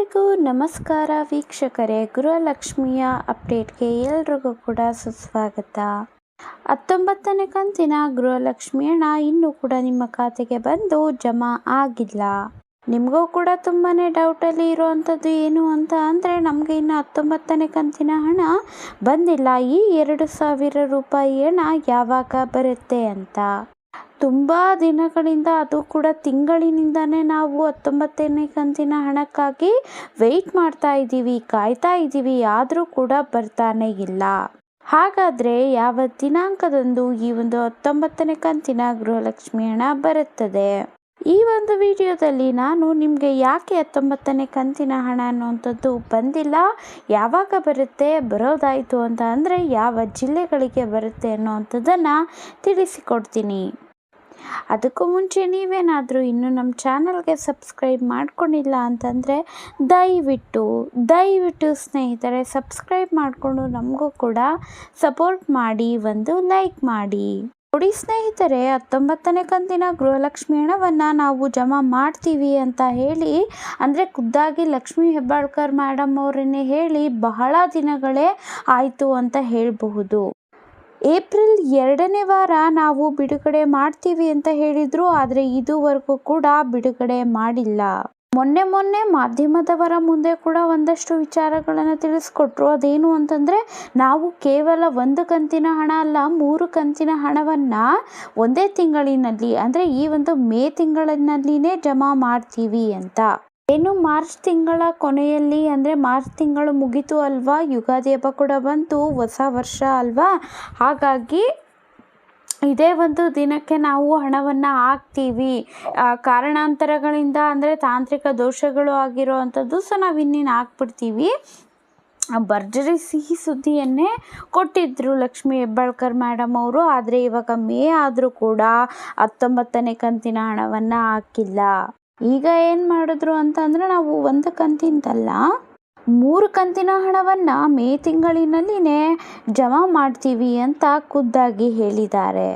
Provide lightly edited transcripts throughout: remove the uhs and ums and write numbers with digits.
ಎಲ್ಲರಿಗೂ ನಮಸ್ಕಾರ ವೀಕ್ಷಕರೇ, ಗೃಹಲಕ್ಷ್ಮಿಯ ಅಪ್ಡೇಟ್ಗೆ ಎಲ್ರಿಗೂ ಕೂಡ ಸುಸ್ವಾಗತ. 19ನೇ ಕಂತಿನ ಗೃಹಲಕ್ಷ್ಮಿ ಹಣ ಇನ್ನೂ ಕೂಡ ನಿಮ್ಮ ಖಾತೆಗೆ ಬಂದು ಜಮಾ ಆಗಿಲ್ಲ. ನಿಮಗೂ ಕೂಡ ತುಂಬಾ ಡೌಟಲ್ಲಿ ಇರುವಂಥದ್ದು ಏನು ಅಂತ ಅಂದರೆ, ನಮಗೆ ಇನ್ನು 19ನೇ ಕಂತಿನ ಹಣ ಬಂದಿಲ್ಲ, ಈ 2,000 ರೂಪಾಯಿ ಹಣ ಯಾವಾಗ ಬರುತ್ತೆ ಅಂತ. ತುಂಬ ದಿನಗಳಿಂದ, ಅದು ಕೂಡ ತಿಂಗಳಿನಿಂದನೇ ನಾವು 19ನೇ ಕಂತಿನ ಹಣಕ್ಕಾಗಿ ವೆಯ್ಟ್ ಮಾಡ್ತಾ ಇದ್ದೀವಿ, ಕಾಯ್ತಾ ಇದ್ದೀವಿ, ಆದರೂ ಕೂಡ ಬರ್ತಾನೆ ಇಲ್ಲ. ಹಾಗಾದರೆ ಯಾವ ದಿನಾಂಕದಂದು ಈ ಒಂದು 19ನೇ ಕಂತಿನ ಗೃಹಲಕ್ಷ್ಮಿ ಹಣ ಬರುತ್ತದೆ? ಈ ಒಂದು ವಿಡಿಯೋದಲ್ಲಿ ನಾನು ನಿಮಗೆ ಯಾಕೆ 19ನೇ ಕಂತಿನ ಹಣ ಅನ್ನುವಂಥದ್ದು ಬಂದಿಲ್ಲ, ಯಾವಾಗ ಬರುತ್ತೆ, ಬರೋದಾಯಿತು ಅಂತ ಅಂದರೆ ಯಾವ ಜಿಲ್ಲೆಗಳಿಗೆ ಬರುತ್ತೆ ಅನ್ನೋವಂಥದ್ದನ್ನು ತಿಳಿಸಿಕೊಡ್ತೀನಿ. ಅದಕ್ಕೂ ಮುಂಚೆ ನೀವೇನಾದರೂ ಇನ್ನೂ ನಮ್ಮ ಚಾನಲ್ಗೆ ಸಬ್ಸ್ಕ್ರೈಬ್ ಮಾಡ್ಕೊಂಡಿಲ್ಲ ಅಂತಂದರೆ ದಯವಿಟ್ಟು ಸ್ನೇಹಿತರೆ ಸಬ್ಸ್ಕ್ರೈಬ್ ಮಾಡಿಕೊಂಡು ನಮಗೂ ಕೂಡ ಸಪೋರ್ಟ್ ಮಾಡಿ, ಒಂದು ಲೈಕ್ ಮಾಡಿ. ನೋಡಿ ಸ್ನೇಹಿತರೆ, 19ನೇ ಕಂತಿನ ಗೃಹಲಕ್ಷ್ಮಿ ಹಣವನ್ನು ನಾವು ಜಮಾ ಮಾಡ್ತೀವಿ ಅಂತ ಹೇಳಿ, ಅಂದರೆ ಖುದ್ದಾಗಿ ಲಕ್ಷ್ಮೀ ಹೆಬ್ಬಾಳ್ಕರ್ ಮೇಡಮ್ ಅವರನ್ನೇ ಹೇಳಿ ಬಹಳ ದಿನಗಳೇ ಆಯಿತು ಅಂತ ಹೇಳಬಹುದು. ಏಪ್ರಿಲ್ 2ನೇ ವಾರ ನಾವು ಬಿಡುಗಡೆ ಮಾಡ್ತೀವಿ ಅಂತ ಹೇಳಿದರು, ಆದರೆ ಇದುವರೆಗೂ ಕೂಡ ಬಿಡುಗಡೆ ಮಾಡಿಲ್ಲ. ಮೊನ್ನೆ ಮಾಧ್ಯಮದವರ ಮುಂದೆ ಕೂಡ ಒಂದಷ್ಟು ವಿಚಾರಗಳನ್ನು ತಿಳಿಸ್ಕೊಟ್ರು. ಅದೇನು ಅಂತಂದರೆ, ನಾವು ಕೇವಲ 1 ಕಂತಿನ ಹಣ ಅಲ್ಲ, 3 ಕಂತಿನ ಹಣವನ್ನು ಒಂದೇ ತಿಂಗಳಿನಲ್ಲಿ, ಅಂದರೆ ಈ ಒಂದು ಮೇ ತಿಂಗಳಿನಲ್ಲಿನೇ ಜಮಾ ಮಾಡ್ತೀವಿ ಅಂತ. ಏನು ಮಾರ್ಚ್ ತಿಂಗಳ ಕೊನೆಯಲ್ಲಿ, ಅಂದರೆ ಮಾರ್ಚ್ ತಿಂಗಳು ಮುಗೀತು ಅಲ್ವಾ, ಯುಗಾದಿ ಹಬ್ಬ ಕೂಡ ಬಂತು, ಹೊಸ ವರ್ಷ ಅಲ್ವಾ, ಹಾಗಾಗಿ ಇದೇ ಒಂದು ದಿನಕ್ಕೆ ನಾವು ಹಣವನ್ನು ಹಾಕ್ತೀವಿ. ಕಾರಣಾಂತರಗಳಿಂದ, ಅಂದರೆ ತಾಂತ್ರಿಕ ದೋಷಗಳು ಆಗಿರೋ ಅಂಥದ್ದು, ಸೊ ನಾವು ಇನ್ನೇನು ಹಾಕ್ಬಿಡ್ತೀವಿ. ಭರ್ಜರಿ ಸಿಹಿ ಸುದ್ದಿಯನ್ನೇ ಕೊಟ್ಟಿದ್ದರು ಲಕ್ಷ್ಮೀ ಹೆಬ್ಬಾಳ್ಕರ್ ಮೇಡಮ್ ಅವರು. ಆದರೆ ಇವಾಗ ಮೇ ಆದರೂ ಕೂಡ 19ನೇ ಕಂತಿನ ಹಣವನ್ನು ಹಾಕಿಲ್ಲ. ಈಗ ಏನು ಮಾಡಿದ್ರು ಅಂತಂದರೆ, ನಾವು 1 ಕಂತಿಂದಲ್ಲ 3 ಕಂತಿನ ಹಣವನ್ನು ಮೇ ತಿಂಗಳಿನಲ್ಲಿನೇ ಜಮಾ ಮಾಡ್ತೀವಿ ಅಂತ ಖುದ್ದಾಗಿ ಹೇಳಿದ್ದಾರೆ.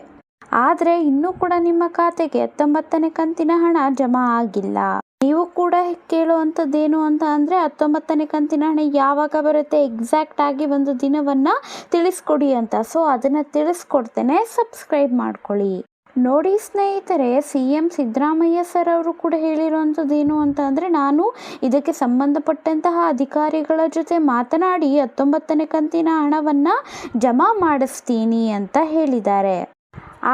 ಆದರೆ ಇನ್ನೂ ಕೂಡ ನಿಮ್ಮ ಖಾತೆಗೆ 19ನೇ ಕಂತಿನ ಹಣ ಜಮಾ ಆಗಿಲ್ಲ. ನೀವು ಕೂಡ ಕೇಳುವಂಥದ್ದೇನು ಅಂತ ಅಂದರೆ, 19ನೇ ಕಂತಿನ ಹಣ ಯಾವಾಗ ಬರುತ್ತೆ, ಎಕ್ಸಾಕ್ಟ್ ಆಗಿ ಒಂದು ದಿನವನ್ನು ತಿಳಿಸ್ಕೊಡಿ ಅಂತ. ಸೊ ಅದನ್ನು ತಿಳಿಸ್ಕೊಡ್ತೇನೆ, ಸಬ್ಸ್ಕ್ರೈಬ್ ಮಾಡ್ಕೊಳ್ಳಿ. ನೋಡಿ ಸ್ನೇಹಿತರೆ, CM ಸಿದ್ದರಾಮಯ್ಯ ಸರ್ ಅವರು ಕೂಡ ಹೇಳಿರುವಂಥದ್ದು ಏನು ಅಂತ ಅಂದರೆ, ನಾನು ಇದಕ್ಕೆ ಸಂಬಂಧಪಟ್ಟಂತಹ ಅಧಿಕಾರಿಗಳ ಜೊತೆ ಮಾತನಾಡಿ 19ನೇ ಕಂತಿನ ಹಣವನ್ನು ಜಮಾ ಮಾಡಿಸ್ತೀನಿ ಅಂತ ಹೇಳಿದ್ದಾರೆ.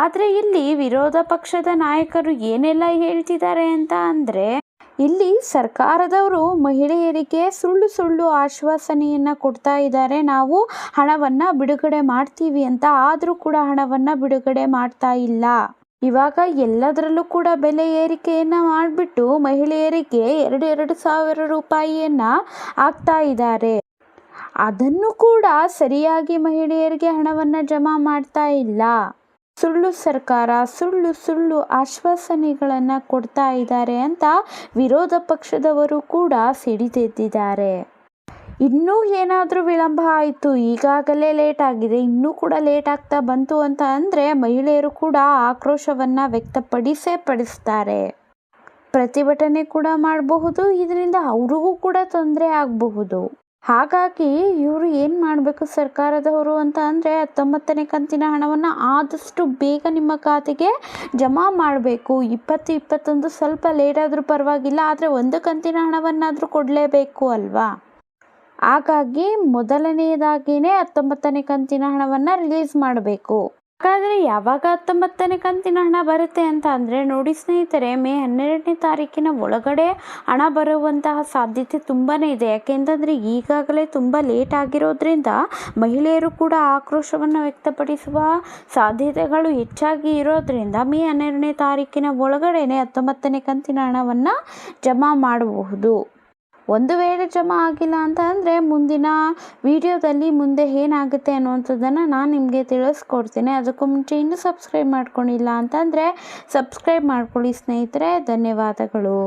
ಆದರೆ ಇಲ್ಲಿ ವಿರೋಧ ಪಕ್ಷದ ನಾಯಕರು ಏನೆಲ್ಲ ಹೇಳ್ತಿದ್ದಾರೆ ಅಂತ ಅಂದರೆ, ಇಲ್ಲಿ ಸರ್ಕಾರದವರು ಮಹಿಳೆಯರಿಗೆ ಸುಳ್ಳು ಆಶ್ವಾಸನೆಯನ್ನು ಕೊಡ್ತಾ ಇದ್ದಾರೆ, ನಾವು ಹಣವನ್ನು ಬಿಡುಗಡೆ ಮಾಡ್ತೀವಿ ಅಂತ. ಆದರೂ ಕೂಡ ಹಣವನ್ನು ಬಿಡುಗಡೆ ಮಾಡ್ತಾ ಇಲ್ಲ. ಇವಾಗ ಎಲ್ಲದರಲ್ಲೂ ಕೂಡ ಬೆಲೆ ಏರಿಕೆಯನ್ನು ಮಾಡಿಬಿಟ್ಟು ಮಹಿಳೆಯರಿಗೆ 2,000 ರೂಪಾಯಿಯನ್ನು ಹಾಕ್ತಾ ಇದ್ದಾರೆ. ಅದನ್ನು ಕೂಡ ಸರಿಯಾಗಿ ಮಹಿಳೆಯರಿಗೆ ಹಣವನ್ನು ಜಮಾ ಮಾಡ್ತಾ ಇಲ್ಲ. ಸುಳ್ಳು ಸರ್ಕಾರ, ಸುಳ್ಳು ಆಶ್ವಾಸನೆಗಳನ್ನು ಕೊಡ್ತಾ ಇದ್ದಾರೆ ಅಂತ ವಿರೋಧ ಪಕ್ಷದವರು ಕೂಡ ಸಿಡಿದೆದ್ದಿದ್ದಾರೆ. ಇನ್ನೂ ಏನಾದರೂ ವಿಳಂಬ ಆಯಿತು, ಈಗಾಗಲೇ ಲೇಟ್ ಆಗಿದೆ, ಇನ್ನೂ ಕೂಡ ಲೇಟ್ ಆಗ್ತಾ ಬಂತು ಅಂತ ಅಂದರೆ ಮಹಿಳೆಯರು ಕೂಡ ಆಕ್ರೋಶವನ್ನು ವ್ಯಕ್ತಪಡಿಸ್ತಾರೆ. ಪ್ರತಿಭಟನೆ ಕೂಡ ಮಾಡಬಹುದು, ಇದರಿಂದ ಅವ್ರಿಗೂ ಕೂಡ ತೊಂದರೆ ಆಗಬಹುದು. ಹಾಗಾಗಿ ಇವರು ಏನು ಮಾಡಬೇಕು ಸರ್ಕಾರದವರು ಅಂತ ಅಂದರೆ, 19ನೇ ಕಂತಿನ ಹಣವನ್ನು ಆದಷ್ಟು ಬೇಗ ನಿಮ್ಮ ಖಾತೆಗೆ ಜಮಾ ಮಾಡಬೇಕು. 20, 21 ಸ್ವಲ್ಪ ಲೇಟ್ ಆದರೂ ಪರವಾಗಿಲ್ಲ, ಆದರೆ 1 ಕಂತಿನ ಹಣವನ್ನಾದರೂ ಕೊಡಲೇಬೇಕು ಅಲ್ವಾ. ಹಾಗಾಗಿ ಮೊದಲನೆಯದಾಗಿಯೇ 19ನೇ ಕಂತಿನ ಹಣವನ್ನು ರಿಲೀಸ್ ಮಾಡಬೇಕು. ಹಾಗಾದರೆ ಯಾವಾಗ 19ನೇ ಕಂತಿನ ಹಣ ಬರುತ್ತೆ ಅಂತ ಅಂದರೆ, ನೋಡಿ ಸ್ನೇಹಿತರೆ, ಮೇ 12ನೇ ತಾರೀಕಿನ ಒಳಗಡೆ ಹಣ ಬರುವಂತಹ ಸಾಧ್ಯತೆ ತುಂಬಾ ಇದೆ. ಯಾಕೆಂತಂದರೆ ಈಗಾಗಲೇ ತುಂಬ ಲೇಟ್ ಆಗಿರೋದ್ರಿಂದ ಮಹಿಳೆಯರು ಕೂಡ ಆಕ್ರೋಶವನ್ನು ವ್ಯಕ್ತಪಡಿಸುವ ಸಾಧ್ಯತೆಗಳು ಹೆಚ್ಚಾಗಿ ಇರೋದ್ರಿಂದ ಮೇ 12ನೇ ತಾರೀಕಿನ ಒಳಗಡೆ 19ನೇ ಕಂತಿನ ಹಣವನ್ನು ಜಮಾ ಮಾಡಬಹುದು. ಒಂದು ವೇಳೆ ಜಮಾ ಆಗಿಲ್ಲ ಅಂತ ಅಂದರೆ ಮುಂದಿನ ವಿಡಿಯೋದಲ್ಲಿ ಮುಂದೆ ಏನಾಗುತ್ತೆ ಅನ್ನುವಂಥದ್ದನ್ನು ನಾನು ನಿಮಗೆ ತಿಳಿಸ್ಕೊಡ್ತೀನಿ. ಅದಕ್ಕೂ ಮುಂಚೆ ಇನ್ನೂ ಸಬ್ಸ್ಕ್ರೈಬ್ ಮಾಡ್ಕೊಂಡಿಲ್ಲ ಅಂತಂದರೆ ಸಬ್ಸ್ಕ್ರೈಬ್ ಮಾಡ್ಕೊಳ್ಳಿ ಸ್ನೇಹಿತರೆ. ಧನ್ಯವಾದಗಳು.